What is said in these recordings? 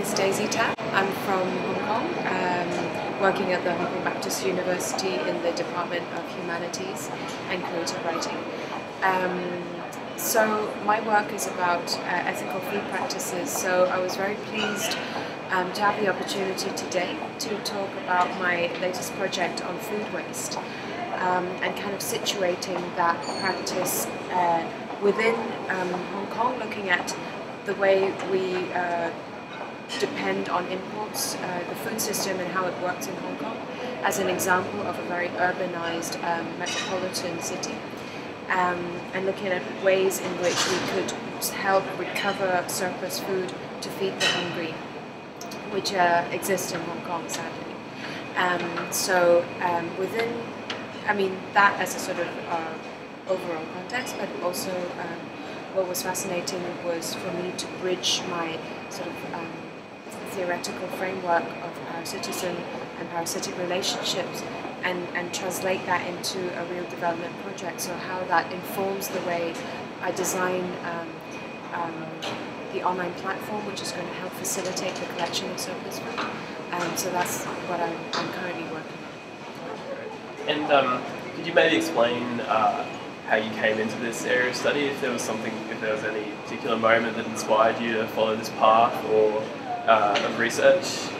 is Daisy Tam. I'm from Hong Kong, working at the Hong Kong Baptist University in the Department of Humanities and Creative Writing. So my work is about ethical food practices, so I was very pleased to have the opportunity today to talk about my latest project on food waste and kind of situating that practice within Hong Kong, looking at the way we depend on imports, the food system and how it works in Hong Kong as an example of a very urbanized metropolitan city, and looking at ways in which we could help recover surplus food to feed the hungry, which exist in Hong Kong, sadly. Within, that as a sort of overall context, but also what was fascinating was for me to bridge my sort of theoretical framework of parasitism and parasitic relationships and translate that into a real development project. So how that informs the way I design the online platform, which is going to help facilitate the collection of surplus food. So that's what I'm currently working on. And could you maybe explain how you came into this area of study, if there was any particular moment that inspired you to follow this path or of research?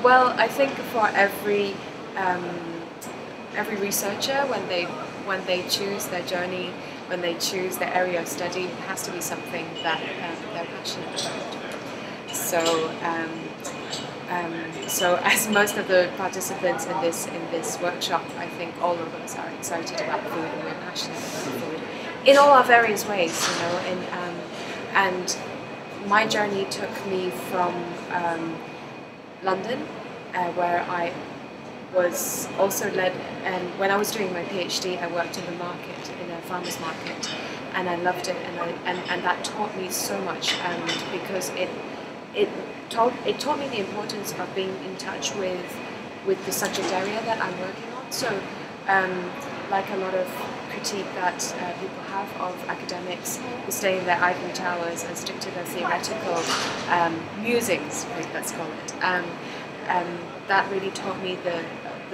Well, I think for every researcher, when they choose their journey, when they choose their area of study, it has to be something that they're passionate about. So as most of the participants in this workshop, I think all of us are excited about food and we're passionate about food in all our various ways, and my journey took me from London, where I was also led, and when I was doing my PhD, I worked in the market, in a farmer's market, and I loved it, and that taught me so much, because it taught me the importance of being in touch with the subject area that I'm working on. So, like a lot of critique that people have of academics who stay in their ivory towers and stick to their theoretical musings, let's call it, that really taught me the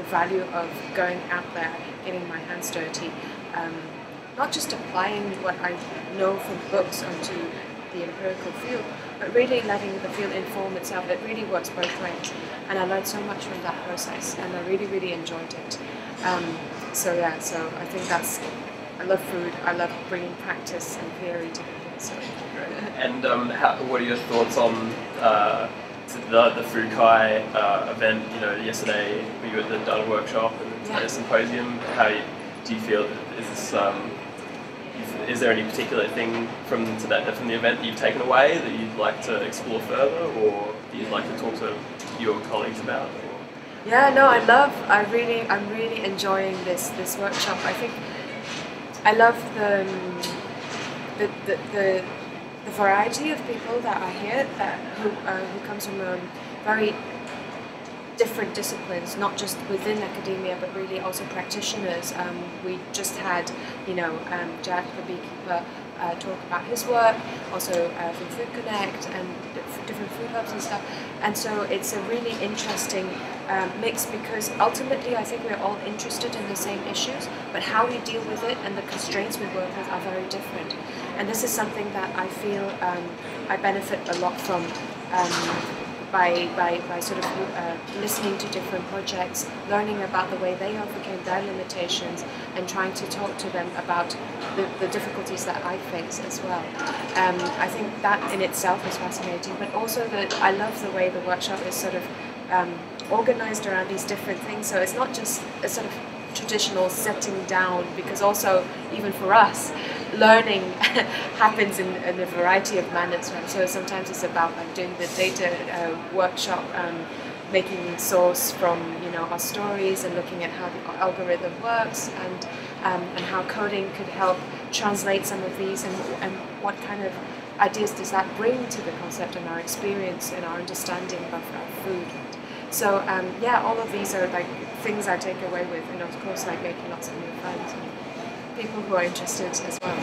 value of going out there, getting my hands dirty, not just applying what I know from books onto the empirical field, but really letting the field inform itself. It really works both ways, and I learned so much from that process, and I really enjoyed it. So I think I love food, I love bringing practice and theory together. So. And what are your thoughts on the FoodCHI event? Yesterday we were at the data workshop and today's symposium. How do you feel? Is there any particular thing from the event that you've taken away that you'd like to explore further, or that you'd like to talk to your colleagues about? Yeah, no, I'm really enjoying this workshop. I think I love the variety of people that are here, who comes from very different disciplines, not just within academia, but really also practitioners. We just had, Jack, the beekeeper, talk about his work, also from Food Connect and different food hubs and stuff. And so it's a really interesting mix, because ultimately I think we're all interested in the same issues, but how we deal with it and the constraints we work with are very different. And this is something that I feel I benefit a lot from, by sort of listening to different projects, learning about the way they overcame their limitations, and trying to talk to them about the difficulties that I face as well. I think that in itself is fascinating, but also that I love the way the workshop is sort of organized around these different things. So it's not just a sort of traditional setting down, because also, even for us, learning happens in a variety of manners, right? So sometimes it's about doing the data workshop, making source from our stories and looking at how the algorithm works, and how coding could help translate some of these, and what kind of ideas does that bring to the concept and our experience and our understanding of our food. So all of these are like things I take away with, and of course making lots of new friends and people who are interested as well.